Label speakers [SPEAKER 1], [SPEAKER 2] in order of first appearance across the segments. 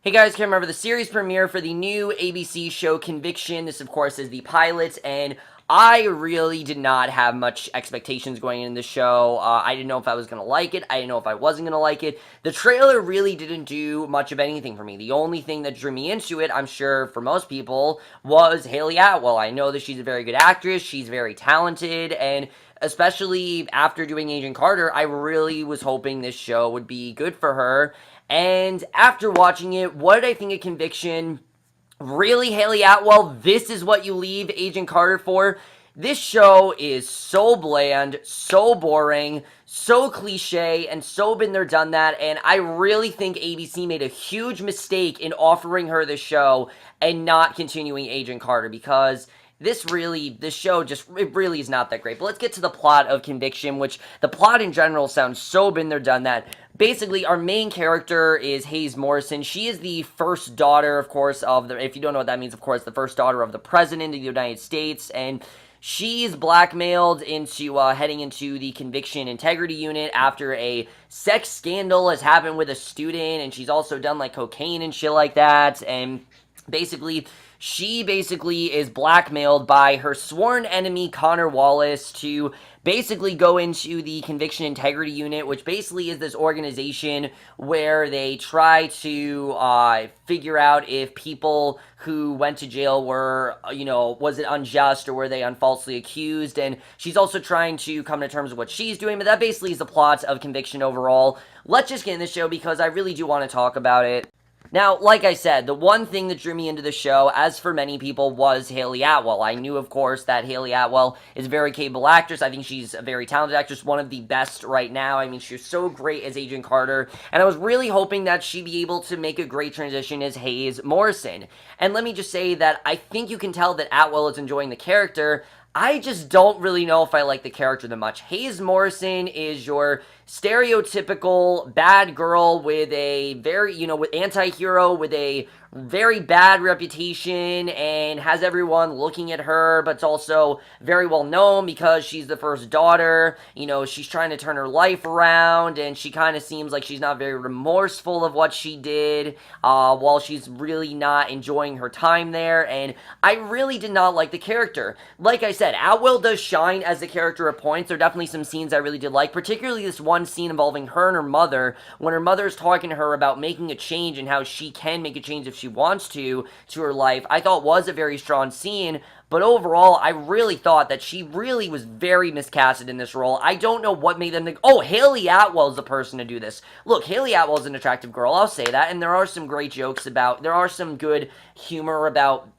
[SPEAKER 1] Hey guys, come over the series premiere for the new ABC show Conviction. This, of course, is the pilot, and I really did not have much expectations going into the show. I didn't know if I was going to like it. I didn't know if I wasn't going to like it. The trailer really didn't do much of anything for me. The only thing that drew me into it, I'm sure for most people, was Haley Atwell. I know that she's a very good actress. She's very talented, and especially after doing Agent Carter, I really was hoping this show would be good for her. And after watching it, what did I think of Conviction? Really, Haley Atwell, this is what you leave Agent Carter for? This show is so bland, so boring, so cliche, and so been there, done that, and I really think ABC made a huge mistake in offering her this show and not continuing Agent Carter, because this show just, it really is not that great. But let's get to the plot of Conviction, which the plot in general sounds so been there, done that. Basically, our main character is Hayes Morrison. She is the first daughter, of course, if you don't know what that means, of course, the first daughter of the President of the United States, and she's blackmailed into heading into the Conviction Integrity Unit after a sex scandal has happened with a student, and she's also done, like, cocaine and shit like that, and she basically is blackmailed by her sworn enemy, Connor Wallace, to basically go into the Conviction Integrity Unit, which basically is this organization where they try to figure out if people who went to jail were, was it unjust or were they unfalsely accused, and she's also trying to come to terms with what she's doing, but that basically is the plot of Conviction overall. Let's just get in the show because I really do want to talk about it. Now, like I said, the one thing that drew me into the show, as for many people, was Haley Atwell. I knew, of course, that Haley Atwell is a very capable actress. I think she's a very talented actress, one of the best right now. I mean, she's so great as Agent Carter, and I was really hoping that she'd be able to make a great transition as Hayes Morrison. And let me just say that I think you can tell that Atwell is enjoying the character. I just don't really know if I like the character that much. Hayes Morrison is your stereotypical bad girl with a very, with anti-hero, with a very bad reputation, and has everyone looking at her, but it's also very well known because she's the first daughter. She's trying to turn her life around, and she kind of seems like she's not very remorseful of what she did, while she's really not enjoying her time there, and I really did not like the character. Like I said, Atwell does shine as the character at points. There are definitely some scenes I really did like, particularly this one scene involving her and her mother, when her mother is talking to her about making a change and how she can make a change if she wants to her life. I thought was a very strong scene, but overall, I really thought that she really was very miscasted in this role. I don't know what made them think, oh, Haley Atwell is the person to do this. Look, Haley Atwell is an attractive girl, I'll say that, and there are some great jokes there are some good humor about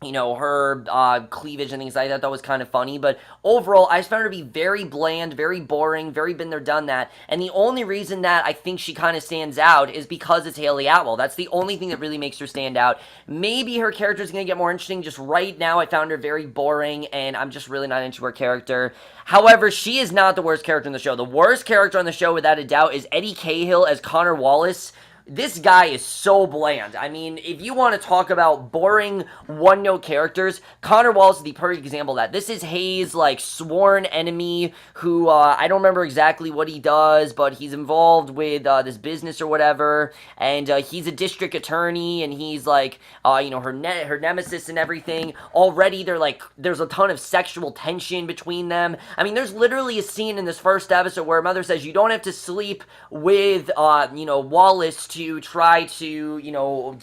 [SPEAKER 1] her cleavage and things like that. That was kind of funny, but overall, I just found her to be very bland, very boring, very been there, done that, and the only reason that I think she kind of stands out is because it's Haley Atwell. That's the only thing that really makes her stand out. Maybe her character is going to get more interesting. Just right now, I found her very boring, and I'm just really not into her character. However, she is not the worst character in the show. The worst character on the show, without a doubt, is Eddie Cahill as Connor Wallace. This guy is so bland. I mean, if you want to talk about boring one-note characters, Connor Wallace is the perfect example of that. This is Hayes', sworn enemy who, I don't remember exactly what he does, but he's involved with, this business or whatever, and, he's a district attorney, and he's, her nemesis and everything. Already, there's a ton of sexual tension between them. I mean, there's literally a scene in this first episode where her mother says, you don't have to sleep with, Wallace to try to,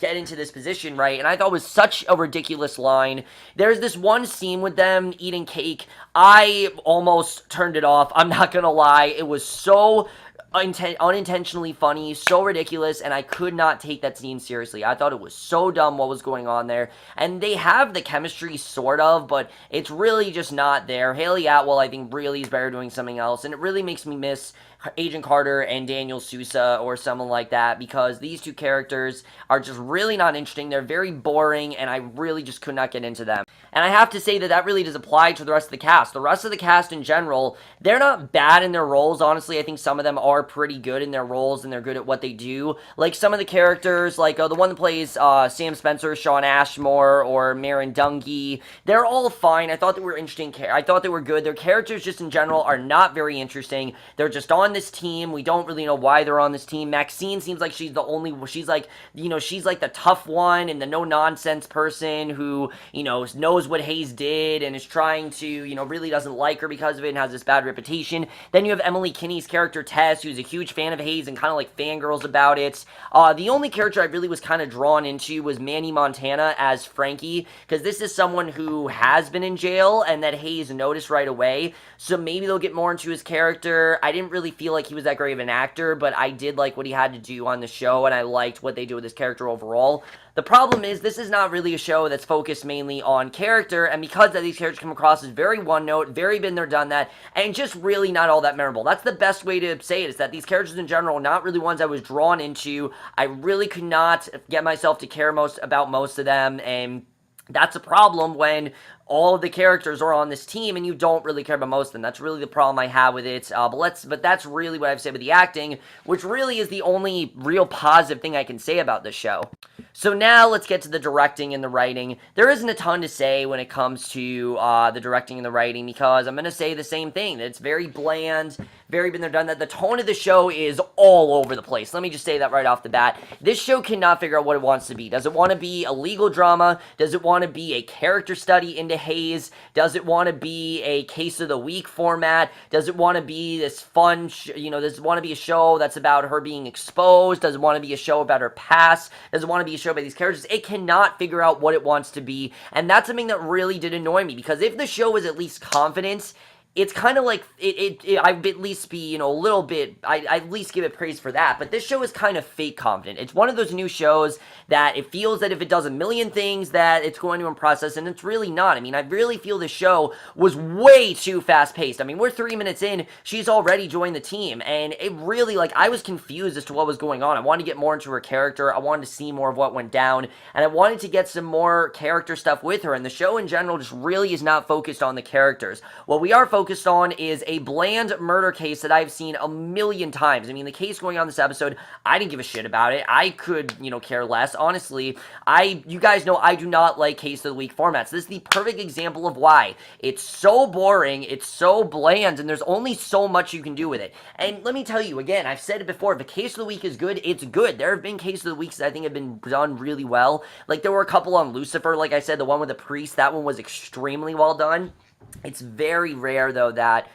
[SPEAKER 1] get into this position, right? And I thought it was such a ridiculous line. There's this one scene with them eating cake. I almost turned it off. I'm not gonna lie. It was so unintentionally funny, so ridiculous, and I could not take that scene seriously. I thought it was so dumb what was going on there, and they have the chemistry, sort of, but it's really just not there. Haley Atwell, I think, really is better doing something else, and it really makes me miss Agent Carter and Daniel Sousa or someone like that, because these two characters are just really not interesting. They're very boring, and I really just could not get into them. And I have to say that really does apply to the rest of the cast. The rest of the cast in general, they're not bad in their roles. Honestly, I think some of them are pretty good in their roles, and they're good at what they do. Like some of the characters, the one that plays Sam Spencer, Shawn Ashmore, or Marin Dungy, they're all fine. I thought they were interesting. I thought they were good. Their characters just in general are not very interesting. They're just on on this team. We don't really know why they're on this team. Maxine seems like she's like, she's like the tough one and the no-nonsense person who, knows what Hayes did and is trying to, really doesn't like her because of it and has this bad reputation. Then you have Emily Kinney's character, Tess, who's a huge fan of Hayes and kind of like fangirls about it. The only character I really was kind of drawn into was Manny Montana as Frankie, because this is someone who has been in jail and that Hayes noticed right away, so maybe they'll get more into his character. I didn't really feel like he was that great of an actor, but I did like what he had to do on the show, and I liked what they do with his character overall. The problem is, this is not really a show that's focused mainly on character, and because these characters come across as very one-note, very been there, done that, and just really not all that memorable. That's the best way to say it, is that these characters in general are not really ones I was drawn into. I really could not get myself to care about most of them, and that's a problem when all of the characters are on this team and you don't really care about most of them. That's really the problem I have with it. But that's really what I've said with the acting, which really is the only real positive thing I can say about this show. So now let's get to the directing and the writing. There isn't a ton to say when it comes to the directing and the writing, because I'm going to say the same thing. It's very bland, very been there, done that. The tone of the show is all over the place. Let me just say that right off the bat. This show cannot figure out what it wants to be. Does it want to be a legal drama? Does it want to be a character study into Hayes? Does it want to be a case of the week format? Does it want to be this fun, does it want to be a show that's about her being exposed? Does it want to be a show about her past? Does it want to be a show about these characters? It cannot figure out what it wants to be, and that's something that really did annoy me, because if the show was at least confident, it's kind of like, I'd at least be, a little bit, I'd at least give it praise for that, but this show is kind of fake confident. It's one of those new shows that it feels that if it does a million things that it's going to impress us, and it's really not. I mean, I really feel this show was way too fast-paced. I mean, we're 3 minutes in, she's already joined the team, and it really, I was confused as to what was going on. I wanted to get more into her character, I wanted to see more of what went down, and I wanted to get some more character stuff with her, and the show in general just really is not focused on the characters. What we are focused on is a bland murder case that I've seen a million times. I mean, the case going on this episode, I didn't give a shit about it. I could, care less. Honestly, you guys know I do not like case of the week formats. This is the perfect example of why. It's so boring, it's so bland, and there's only so much you can do with it. And let me tell you, again, I've said it before, if a case of the week is good, it's good. There have been cases of the weeks that I think have been done really well. There were a couple on Lucifer, like I said, the one with the priest, that one was extremely well done. It's very rare, though, that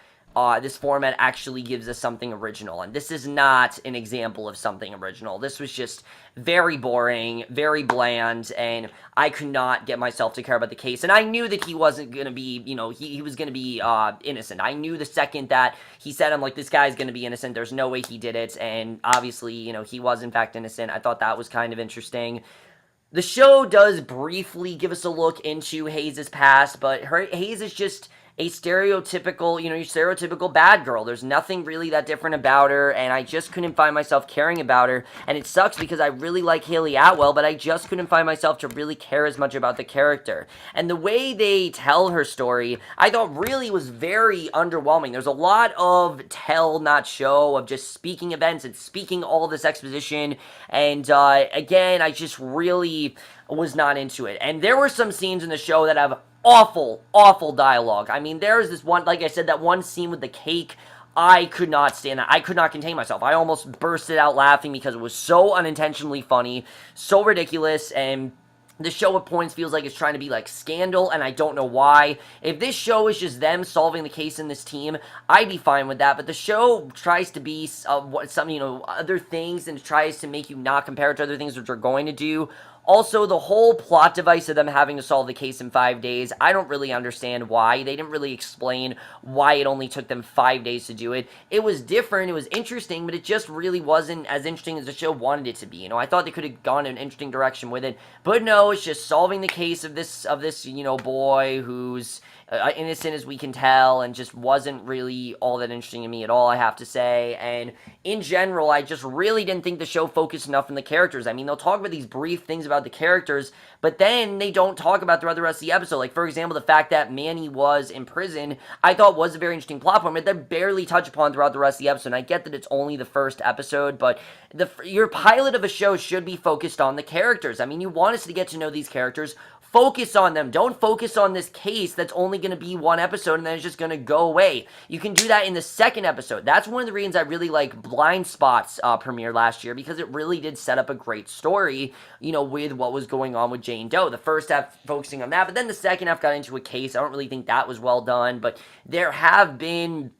[SPEAKER 1] this format actually gives us something original, and this is not an example of something original. This was just very boring, very bland, and I could not get myself to care about the case, and I knew that he wasn't going to be, he was going to be innocent. I knew the second that he said, I'm like, this guy's going to be innocent, there's no way he did it, and obviously, he was in fact innocent. I thought that was kind of interesting. The show does briefly give us a look into Hayes' past, but Hayes is just a stereotypical, your stereotypical bad girl. There's nothing really that different about her, and I just couldn't find myself caring about her, and it sucks because I really like Haley Atwell, but I just couldn't find myself to really care as much about the character. And the way they tell her story, I thought really was very underwhelming. There's a lot of tell, not show, of just speaking events and speaking all this exposition, and again, I just really was not into it. And there were some scenes in the show that have awful dialogue. I mean, there's this one, like I said, that one scene with the cake. I could not stand that. I could not contain myself. I almost bursted out laughing because it was so unintentionally funny, so ridiculous, and the show at points feels like it's trying to be like Scandal, and I don't know why. If this show is just them solving the case in this team, I'd be fine with that, but the some, other things, and tries to make you not compare it to other things which are going to do. Also, the whole plot device of them having to solve the case in 5 days, I don't really understand why. They didn't really explain why it only took them 5 days to do it. It was different, it was interesting, but it just really wasn't as interesting as the show wanted it to be. I thought they could have gone in an interesting direction with it, but no, it's just solving the case of this boy who's innocent as we can tell, and just wasn't really all that interesting to me at all, I have to say. And in general, I just really didn't think the show focused enough on the characters. I mean, they'll talk about these brief things about the characters, but then they don't talk about throughout the rest of the episode. Like, for example, the fact that Manny was in prison, I thought was a very interesting plot point, but they're barely touched upon throughout the rest of the episode. And I get that it's only the first episode, but your pilot of a show should be focused on the characters. I mean, you want us to get to know these characters. Focus on them. Don't focus on this case that's only only going to be one episode and then it's just going to go away. You can do that in the second episode. That's one of the reasons I really like Blind Spot's premiere last year, because it really did set up a great story, you know, with what was going on with Jane Doe. The first half focusing on that, but then the second half got into a case. I don't really think that was well done, but there have been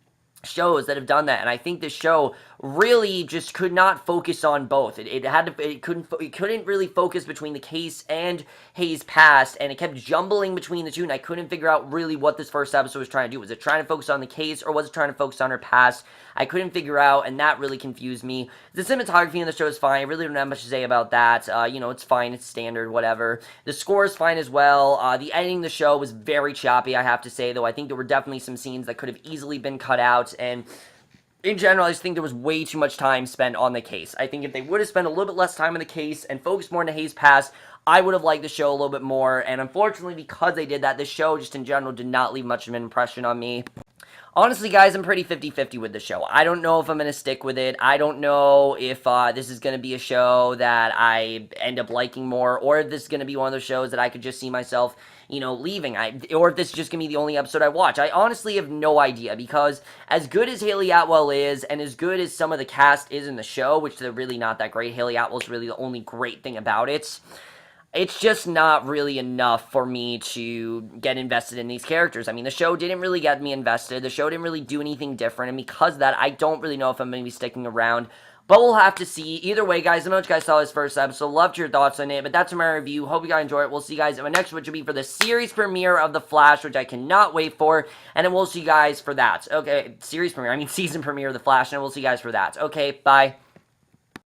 [SPEAKER 1] shows that have done that, and I think this show really just could not focus on both. It couldn't really focus between the case and Hayes' past, and it kept jumbling between the two, and I couldn't figure out really what this first episode was trying to do. Was it trying to focus on the case, or was it trying to focus on her past? I couldn't figure out, and that really confused me. The cinematography in the show is fine. I really don't have much to say about that. You know, it's fine. It's standard, whatever. The score is fine as well. The editing of the show was very choppy, I have to say, though. I think there were definitely some scenes that could have easily been cut out, and in general, I just think there was way too much time spent on the case. I think if they would have spent a little bit less time on the case and focused more on the Hayes past, I would have liked the show a little bit more, and unfortunately, because they did that, the show just in general did not leave much of an impression on me. Honestly, guys, I'm pretty 50-50 with the show. I don't know if I'm going to stick with it. I don't know if this is going to be a show that I end up liking more, or if this is going to be one of those shows that I could just see myself, you know, leaving. Or if this is just going to be the only episode I watch. I honestly have no idea, because as good as Haley Atwell is, and as good as some of the cast is in the show, which they're really not that great, Haley Atwell's really the only great thing about it, it's just not really enough for me to get invested in these characters. I mean, the show didn't really get me invested. The show didn't really do anything different, and because of that, I don't really know if I'm going to be sticking around. But we'll have to see. Either way, guys, I know what you guys saw this first episode. Loved your thoughts on it, but that's my review. Hope you guys enjoy it. We'll see you guys in my next one, which will be for the series premiere of The Flash, which I cannot wait for, and then we'll see you guys for that. Okay, series premiere. I mean, season premiere of The Flash, and we'll see you guys for that. Okay, bye.